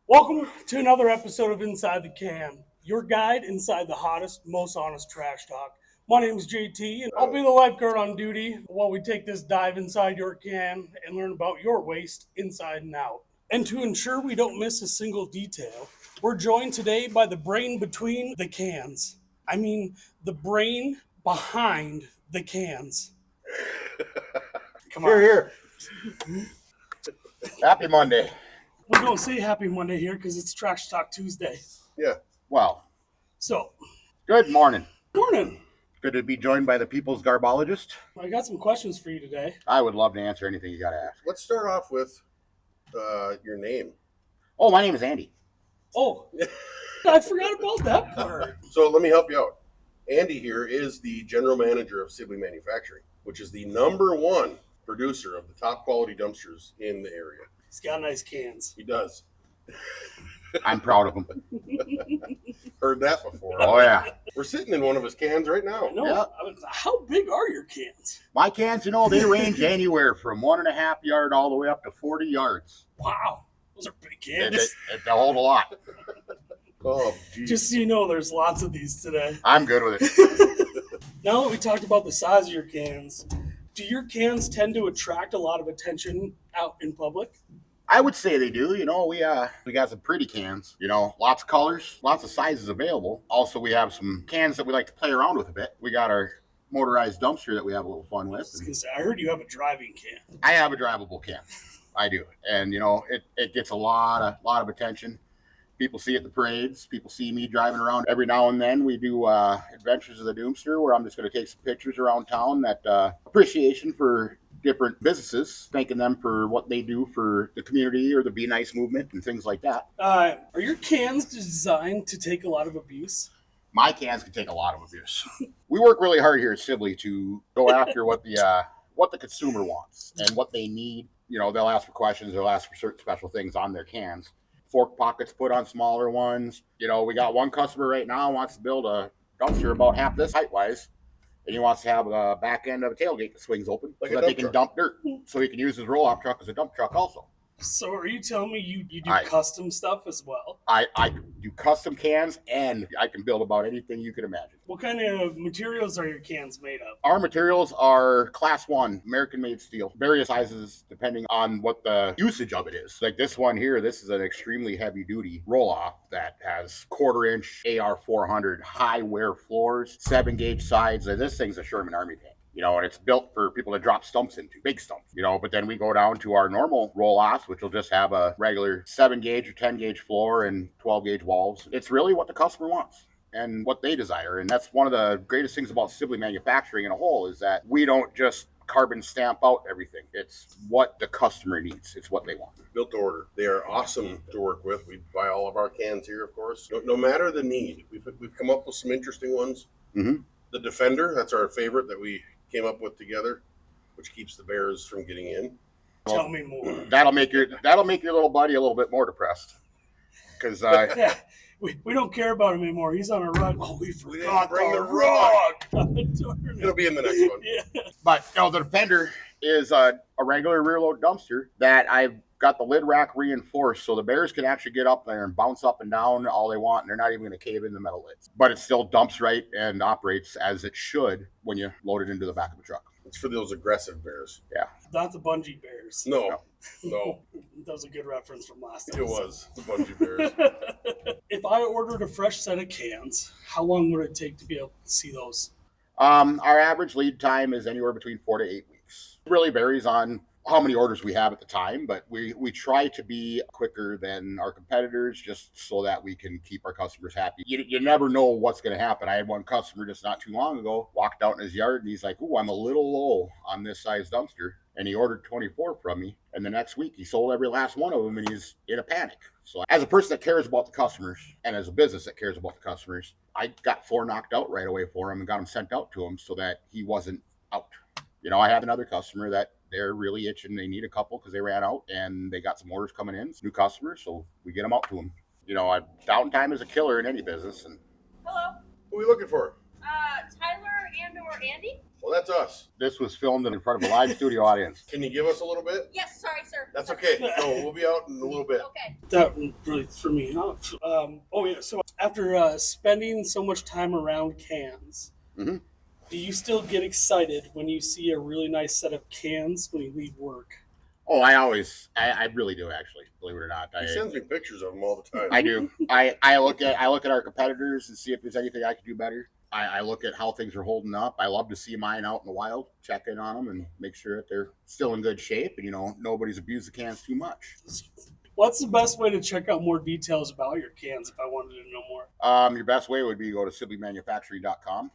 Welcome to another episode of Inside the Can, your guide inside the hottest, most honest trash talk. My name is JT, and I'll be the lifeguard on duty while we take this dive inside your can and learn about your waste inside and out. And to ensure we don't miss a single detail, we're joined today by the brain between the cans. I mean, the brain behind the cans. Come on. Here. Happy Monday. We don't say Happy Monday here because it's Trash Talk Tuesday. Yeah. Well, So, good morning. morning. Good to be joined by the People's Garbologist. I got some questions for you today. I would love to answer anything you got to ask. Let's start off with your name. Oh, my name is Andy. Oh, I forgot about that part. So let me help you out. Andy here is the general manager of Sibley Manufacturing, which is the #1 producer of the top quality dumpsters in the area. He's got nice cans. He does. I'm proud of him. Heard that before. Oh, yeah. We're sitting in one of his cans right now. No, Yeah. How big are your cans? My cans, they range anywhere from 1.5 yard all the way up to 40 yards. Wow, those are big They cans. hold a lot. Oh, geez. Just so you know, there's lots of these today. I'm good with it. Now that we talked about the size of your cans, do your cans tend to attract a lot of attention out in public? I would say they do. We got some pretty cans. Lots of colors, lots of sizes available. Also, we have some cans that we like to play around with a bit. We got our motorized dumpster that we have a little fun with. I heard you have a driving can. I have a drivable can. I do, and it gets a lot of attention. People see it at the parades. People see me driving around every now and then. We do Adventures of the Doomster, where I'm just going to take some pictures around town. That appreciation for different businesses, thanking them for what they do for the community or the Be Nice movement and things like that. Are your cans designed to take a lot of abuse? My cans can take a lot of abuse. We work really hard here at Sibley to go after what the consumer wants and what they need. They'll ask for questions. They'll ask for certain special things on their cans. Fork pockets put on smaller ones. We got one customer right now wants to build a dumpster about half this height-wise. And he wants to have a back end of a tailgate that swings open so that they can dump dirt. So he can use his roll-off truck as a dump truck also. So are you telling me you do I- custom stuff as well? I do custom cans, and I can build about anything you can imagine. What kind of materials are your cans made of? Our materials are Class 1 American-made steel, various sizes depending on what the usage of it is. Like this one here, this is an extremely heavy-duty roll-off that has 1/4-inch AR400 high-wear floors, 7-gauge sides, and this thing's a Sherman Army tank. And it's built for people to drop stumps into, big stumps. But then we go down to our normal roll-offs, which will just have a regular 7-gauge or 10-gauge floor and 12-gauge walls. It's really what the customer wants and what they desire. And that's one of the greatest things about Sibley Manufacturing in a whole is that we don't just carbon stamp out everything. It's what the customer needs. It's what they want. Built to order. They are awesome to work with. We buy all of our cans here, of course. No matter the need. We've come up with some interesting ones. Mm-hmm. The Defender, that's our favorite that we came up with together, which keeps the bears from getting in. Tell me more. That'll make your little buddy a little bit more depressed. Because Yeah, we don't care about him anymore. He's on a rug. Oh, we forgot didn't bring the the rug. It'll be in the next one. Yeah. But the Defender is a regular rear load dumpster that I've got the lid rack reinforced so the bears can actually get up there and bounce up and down all they want, and they're not even going to cave in the metal lids. But it still dumps right and operates as it should when you load it into the back of the truck. It's for those aggressive bears. Yeah. Not the bungee bears. No. That was a good reference from last It time. was the bungee bears. If I ordered a fresh set of cans, how long would it take to be able to see those? Our average lead time is anywhere between 4 to 8 weeks. It really varies on how many orders we have at the time, but we try to be quicker than our competitors just so that we can keep our customers happy. You never know what's going to happen. I had one customer just not too long ago, walked out in his yard and he's like, "Ooh, I'm a little low on this size dumpster." And he ordered 24 from me. And the next week he sold every last one of them and he's in a panic. So as a person that cares about the customers and as a business that cares about the customers, I got 4 knocked out right away for him and got them sent out to him so that he wasn't out. I have another customer that they're really itching. They need a couple because they ran out and they got some orders coming in, new customers. So we get them out to them. Downtime is a killer in any business. And Hello. Who are we looking for? Tyler and or Andy? Well, that's us. This was filmed in front of a live studio audience. Can you give us a little bit? Yes, sorry, sir. That's okay. No, we'll be out in a little bit. Okay. That really threw me off. Oh yeah. So after spending so much time around cans, Mhm. do you still get excited when you see a really nice set of cans when you leave work? Oh, I really do actually. Believe it or not, He sends me pictures of them all the time. I do. I look at our competitors and see if there's anything I could do better. I look at how things are holding up. I love to see mine out in the wild, check in on them, and make sure that they're still in good shape. And nobody's abused the cans too much. What's the best way to check out more details about your cans if I wanted to know more? Your best way would be to go to sibleymanufacturing.com,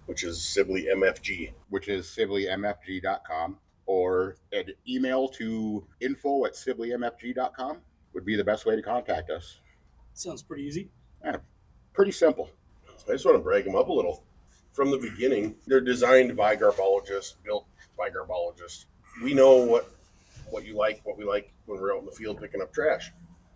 Which is Sibley MFG. which is sibleymfg.com, or an email to info@sibleymfg.com would be the best way to contact us. Sounds pretty easy. Yeah, pretty simple. I just want to brag them up a little. From the beginning, they're designed by Garbologists, built by Garbologists. We know what you like, what we like when we're out in the field picking up trash.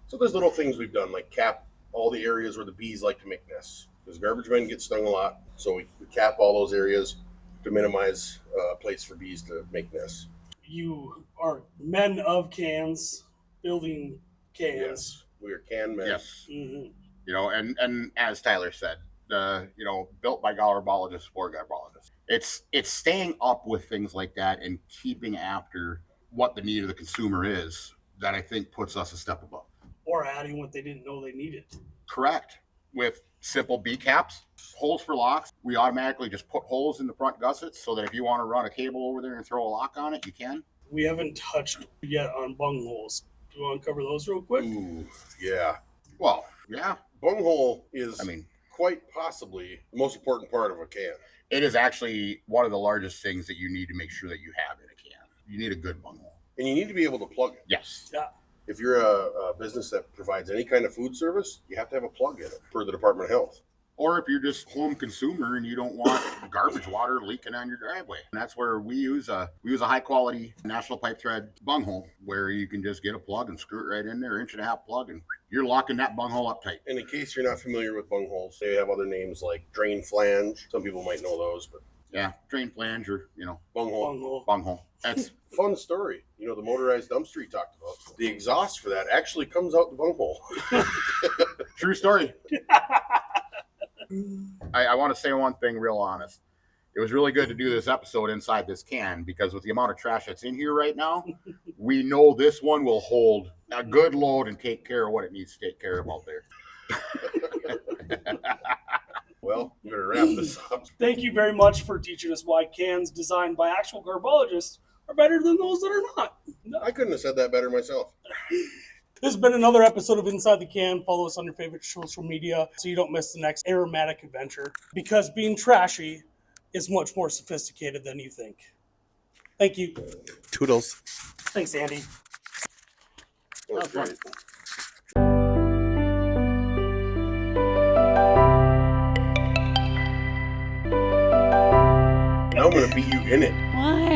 So there's little things we've done, like cap all the areas where the bees like to make nests. Because garbage men get stung a lot, so we cap all those areas to minimize a place for bees to make nests. You are men of cans, building cans. Yes, we are can men. Yes. Mm-hmm. And as Tyler said, built by garbologists for garbologists. It's staying up with things like that and keeping after what the need of the consumer is that I think puts us a step above. Or adding what they didn't know they needed. Correct. With simple B caps, holes for locks, we automatically just put holes in the front gussets so that if you want to run a cable over there and throw a lock on it, you can. We haven't touched yet on bung holes. Do you want to cover those real quick? Ooh, yeah. Well, yeah. Bunghole is, I mean, quite possibly the most important part of a can. it is actually one of the largest things that you need to make sure that you have in a can. You need a good bunghole. And you need to be able to plug it. Yes. Yeah. If you're a business that provides any kind of food service, you have to have a plug in it per the Department of Health. Or if you're just home consumer and you don't want garbage water leaking on your driveway. And that's where we use a high quality national pipe thread bunghole where you can just get a plug and screw it right in there, 1.5 plug, and you're locking that bunghole up tight. And in case you're not familiar with bungholes, they have other names like drain flange. Some people might know those, but Yeah, drain flange or, bunghole. Bung hole. bunghole. That's Fun story. The motorized dumpster you talked about. The exhaust for that actually comes out the bunghole. true story. I want to say one thing real honest. It was really good to do this episode inside this can because with the amount of trash that's in here right now, we know this one will hold a good load and take care of what it needs to take care of out there. Well, we better wrap this up. Thank you very much for teaching us why cans designed by actual garbologists are better than those that are not. I couldn't have said that better myself. This has been another episode of Inside the Can. Follow us on your favorite social media so you don't miss the next aromatic adventure. Because being trashy is much more sophisticated than you think. Thank you. Toodles. Thanks, Andy. That was great. Now I'm going to beat you in it. Why?